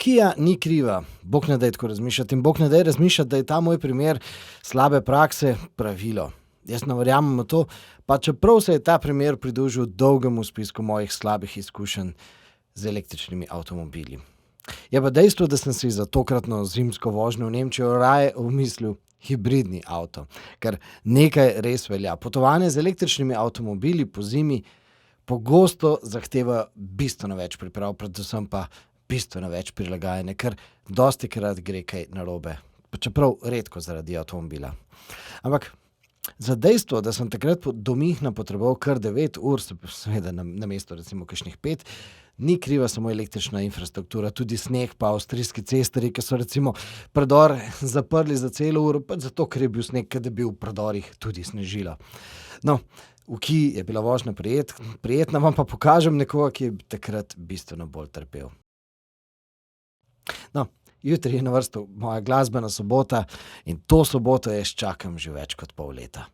Kia ni kriva, bog ne daj tako razmišljati in bog ne daj razmišljati, da je ta moj primer slabe prakse pravilo. Jaz ne verjamem v to, pa čeprav se je ta primer pridružil dolgemu spisku mojih slabih izkušenj z električnimi avtomobili. Je pa dejstvo, da sem si za tokratno zimsko vožnjo v Nemčijo raje umislil hibridni avto, ker nekaj res velja. Potovanje z električnimi avtomobili po zimi pogosto zahteva bistveno več priprav, predvsem pa bistveno več prilagajanja, ker dostikrat gre kaj narobe, pa čeprav redko zaradi avtomobila. Ampak za dejstvo, da sem takrat do Münchna potreboval kar 9 ur, seveda namesto recimo kakšnih 5, ni kriva samo električna infrastruktura, tudi sneg pa avstrijski cestarji, ki so recimo predor zaprli za celo uro, pač zato, ker je bil sneg, ker je bil v predorih tudi snežilo. No, v Kii je bila vožnja prijetna, vam pa pokažem nekoga, ki je takrat bistveno bolj trpel. No, jutri je na vrsti moja glasbena sobota in to soboto jaz čakam že več kot pol leta.